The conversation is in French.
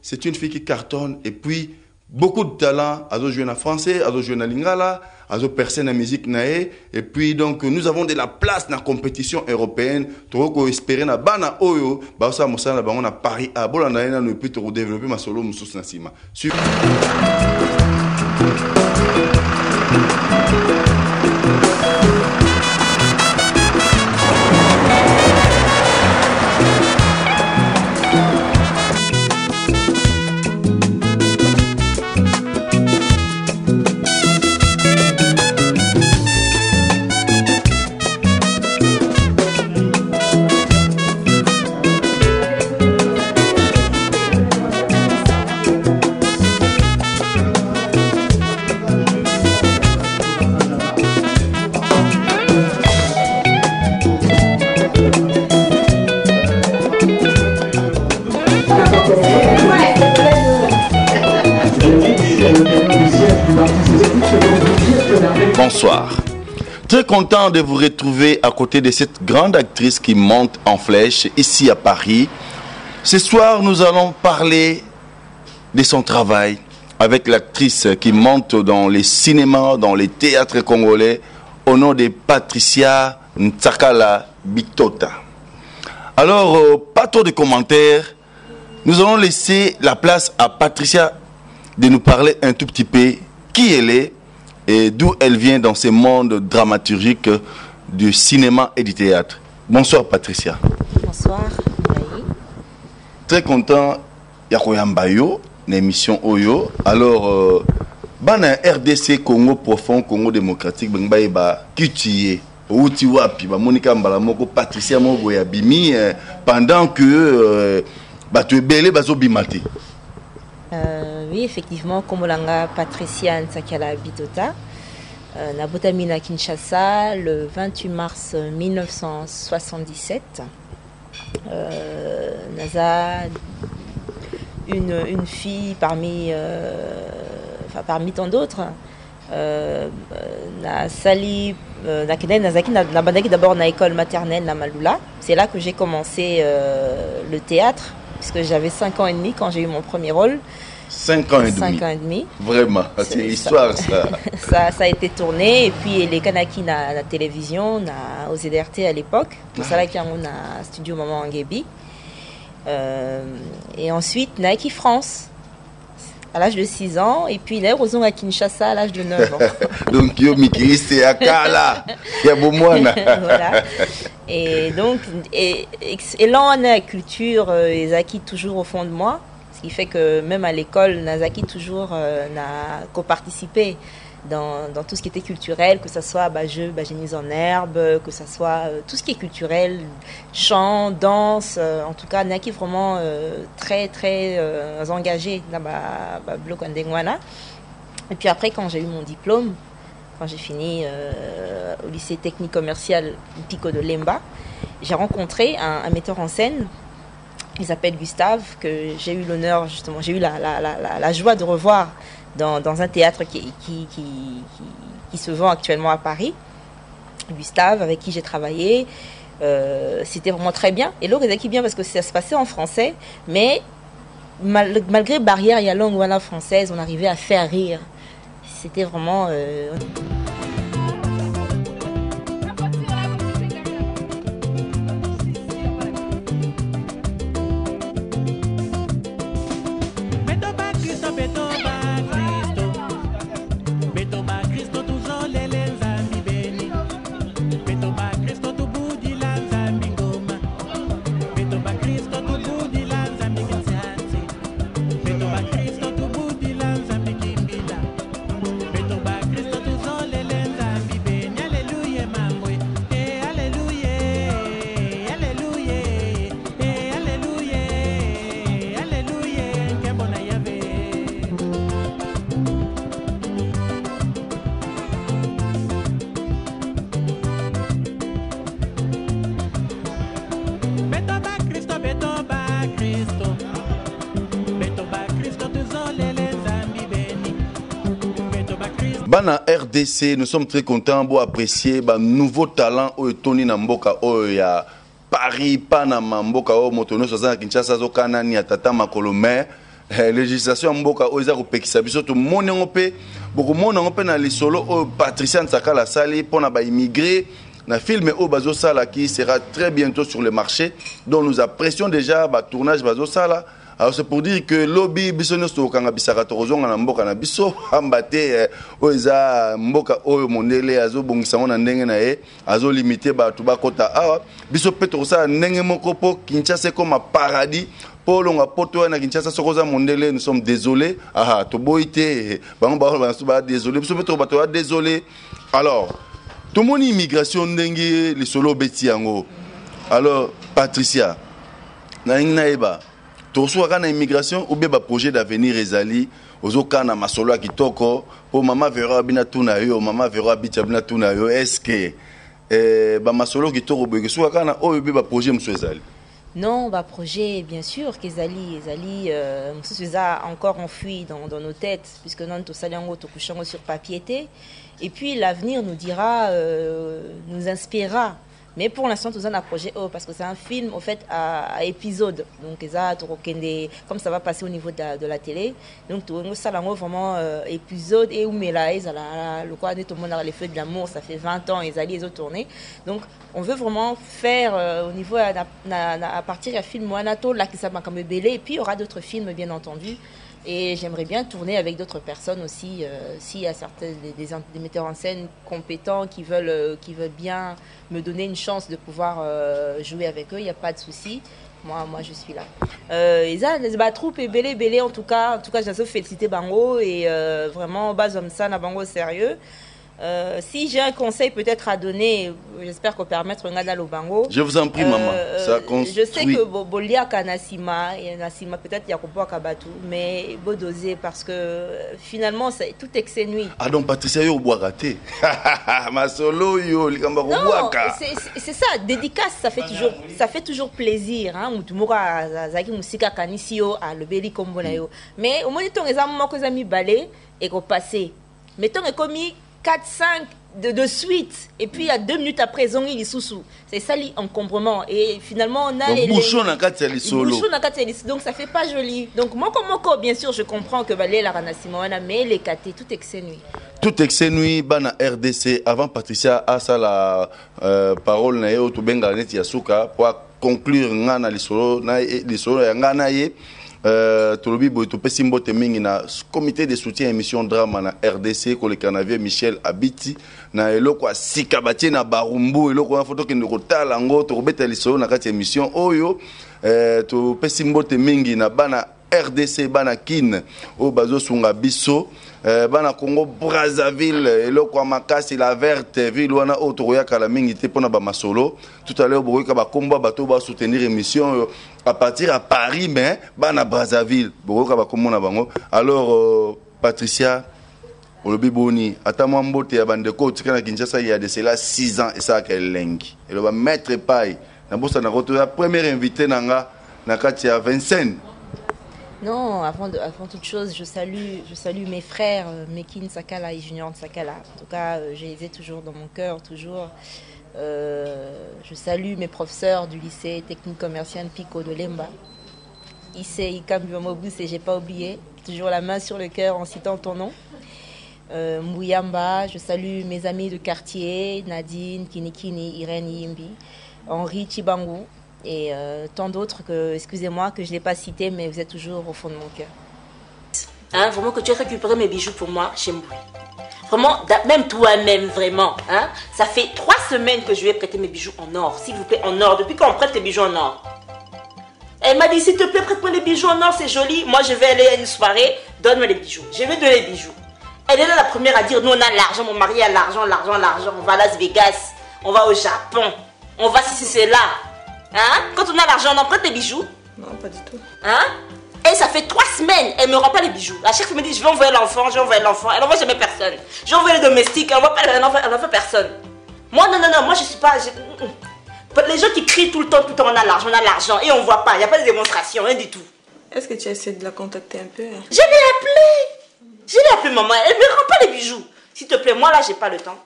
C'est une fille qui cartonne et puis beaucoup de talent. Azo jouer en français, azo jouer en lingala, azo percer en musique nae. Et puis donc nous avons de la place dans la compétition européenne. Trop espérer na bana oyo, ba ça mosala ba on a Paris à bolanda na nous puis te développer ma solo musus na sima. Bonsoir. Très content de vous retrouver à côté de cette grande actrice qui monte en flèche ici à Paris. Ce soir, nous allons parler de son travail avec l'actrice qui monte dans les cinémas, dans les théâtres congolais, au nom de Patricia Ntsakala Bitota. Alors, pas trop de commentaires. Nous allons laisser la place à Patricia de nous parler un tout petit peu qui elle est et d'où elle vient dans ce monde dramaturgique du cinéma et du théâtre. Bonsoir Patricia. Bonsoir. Très content Yakoyambayo, l'émission Oyo. Alors, bana RDC Congo profond, Congo démocratique, Bengbaïba, Kitiye, Outiwapi, Monica Mbalamoko, Patricia Mogoya Bimi, pendant que tu es belé, Bazo Bimati. Oui, effectivement, Komolanga Patricia Ntsakala Bitota, Nabotamina Kinshasa, le 28 mars 1977. Naza, une fille parmi tant d'autres. Nazaki d'abord na école maternelle na Malula. C'est là que j'ai commencé le théâtre, puisque j'avais 5 ans et demi quand j'ai eu mon premier rôle. 5 ans et demi. 5 ans et demi. Vraiment, c'est l'histoire ça. Ça a été tourné et puis les Kanaki na la télévision, na aux ZRT à l'époque. Tout ça là qui a un studio Maman Angebi. Et ensuite Nike France à l'âge de 6 ans et puis là Roson à Kinshasa à l'âge de 9 ans. Donc yo Mikiri c'est Akala. Ya bomwana. Voilà. Et donc élan à culture les acquis toujours au fond de moi. Ce qui fait que même à l'école, Nazaki toujours n'a co-participé dans tout ce qui était culturel, que ce soit jeu, génie en herbe, que ce soit tout ce qui est culturel, chant, danse, en tout cas, Naki vraiment très très engagé dans le bloc Ndengwana. Et puis après, quand j'ai eu mon diplôme, quand j'ai fini au lycée technique commercial Pico de Lemba, j'ai rencontré un metteur en scène. Il s'appelle Gustave, que j'ai eu l'honneur, justement, j'ai eu la joie de revoir dans un théâtre qui se vend actuellement à Paris. Gustave, avec qui j'ai travaillé, c'était vraiment très bien. Et l'autre était bien parce que ça se passait en français, mais malgré barrière et la langue française, on arrivait à faire rire. C'était vraiment... Bana RDC, nous sommes très contents pour apprécier nouveau talent au Tony Namboka au ya Paris, Panama, Mboka, Motono, Sazana, Kinshasa, Zokanani, Atata, Makolomé, législation Mboka, Oza, Pekisa, Biso, tout le monde beaucoup de monde dans les solos, Patricia Nsaka, la salle, pour na immigré, na film au Bazo Sala qui sera très bientôt sur le marché, dont nous apprécions déjà, tournage Bazo Sala. Alors c'est pour dire que lobby bisono sto kanga bisaka torozonga na mboka na biso ambate oza mboka oyo mondele azo bongisa na ndenge na ye azo limiter ba tuba kota awa biso petro sa ndenge moko po Kinshasa comme un paradis polonga poto na Kinshasa sokoza mondele nous sommes désolés to boité bango ba désolé biso petro ba to désolé. Alors tout mon immigration ndenge les solo beti yango. Alors Patricia na inaeba Torso na immigration ou bien ba projet d'avenir ezali ozoka na masolo ya kitoko po mama vera bina tuna yo mama vera bicha bina tuna yo est-ce que ba masolo kitoko boye so kana oyo be ba projet mso ezali. Non, bah projet, bien sûr, qu'Ezali, ça encore enfui dans nos têtes, puisque nous tout ça sur papier. Et puis l'avenir nous dira, nous inspirera. Mais pour l'instant, tout ça a un projet parce que c'est un film, au fait, à épisode. Donc, comme ça va passer au niveau de la télé. Donc, tout ça, vraiment épisode et où le quoi, tout le monde a les feux de l'amour, ça fait 20 ans, ils ont tourné. Donc, on veut vraiment faire au niveau, à partir du film Moanato, là, qui s'appelle comme Belé, et puis il y aura d'autres films, bien entendu. Et j'aimerais bien tourner avec d'autres personnes aussi, s'il y a certains des metteurs en scène compétents qui veulent bien me donner une chance de pouvoir jouer avec eux, il n'y a pas de souci. Moi, je suis là. Les troupe et belé, en tout cas, j'ai félicité Bango et vraiment, Bazom ça, na Bango sérieux. Si j'ai un conseil peut-être à donner, j'espère qu'on permettre un gars au Bango. Je vous en prie, maman. Ça je sais que Bolia Kanasima et Nasima peut-être Yakopo Kabatu, mais beau doser parce que finalement tout exénuit. Ah donc Patricia yo bois raté. Ma solo yo likamba ko bois ka. C'est ça, dédicace ça fait toujours plaisir hein. Mutumura zaki musika kanisio a le beli kombo na yo. Mais au moins ton examen moko zami balé et ko passer. Mettons commis 4-5 de suite et puis il y a 2 minutes après ils ont eu les sous-sous. C'est ça l'encombrement et finalement on a donc bouchon na kati ya solo. Donc ça fait pas joli. Donc moi bien sûr je comprends que balé la ranassimona mais les katé tout exénuit. Tout exénuit bana RDC avant Patricia a ça la parole na yo to benga net ya suka pour conclure ngana les solo ya ngana ye. Tolobi boito pesimbo temingi na comité de soutien émission drama na RDC ko le canavie Michel Abiti na eloko asika batie na barumbu eloko na photo kende ko tala ngo to beta lisolo na kati émission oyo to pesimbo temingi na bana RDC bana kin o bazo sunga biso bana Congo Brazzaville eloko makasi la verte ville wana otoya kala mingi te pona ba masolo tout à l'heure bokoka ba komba bato ba soutenir émission à partir à Paris mais bana Brazzaville bokoka ba komona bango. Alors Patricia olobi boni ata mwambote ya bandeko tikana Kinshasa il y a de cela 6 ans et ça quel lengi et le va mettre paille na bossa na roto la première invité nanga na kati ya Vincent. Non, avant toute chose, je salue mes frères, Mekin Sakala et Junior Sakala. En tout cas, je les ai toujours dans mon cœur, toujours. Je salue mes professeurs du lycée technique commercial Pico de Lemba. Issei Ikambiomobus et j'ai pas oublié. Toujours la main sur le cœur en citant ton nom. Mouyamba, je salue mes amis de quartier, Nadine, Kinikini, Irène Yimbi, Henri Chibangu. Et tant d'autres que, excusez-moi, que je n'ai pas cités, mais vous êtes toujours au fond de mon cœur. Hein, vraiment que tu aies récupéré mes bijoux pour moi, chez moi. Vraiment, même toi-même, vraiment. Hein, ça fait 3 semaines que je lui ai prêté mes bijoux en or. S'il vous plaît, en or. Depuis qu'on prête tes bijoux en or. Elle m'a dit, s'il te plaît, prête-moi les bijoux en or, c'est joli. Moi, je vais aller à une soirée, donne-moi les bijoux. Je vais donner les bijoux. Elle est là la première à dire, nous, on a l'argent, mon mari a l'argent. On va à Las Vegas, on va au Japon, on va si c'est là. Hein? Quand on a l'argent, on en prête des bijoux? Non, pas du tout. Hein? Et ça fait 3 semaines, elle ne me rend pas les bijoux. À chaque fois, elle me dit, je vais envoyer l'enfant. Elle n'envoie jamais personne. Je vais envoyer les domestiques, elle n'envoie personne. Moi, non, moi, je suis pas... Les gens qui crient tout le temps, on a l'argent, et on ne voit pas. Il n'y a pas de démonstration, rien du tout. Est-ce que tu as essayé de la contacter un peu? Je l'ai appelée, maman. Elle ne me rend pas les bijoux. S'il te plaît, moi, là, j'ai pas le temps.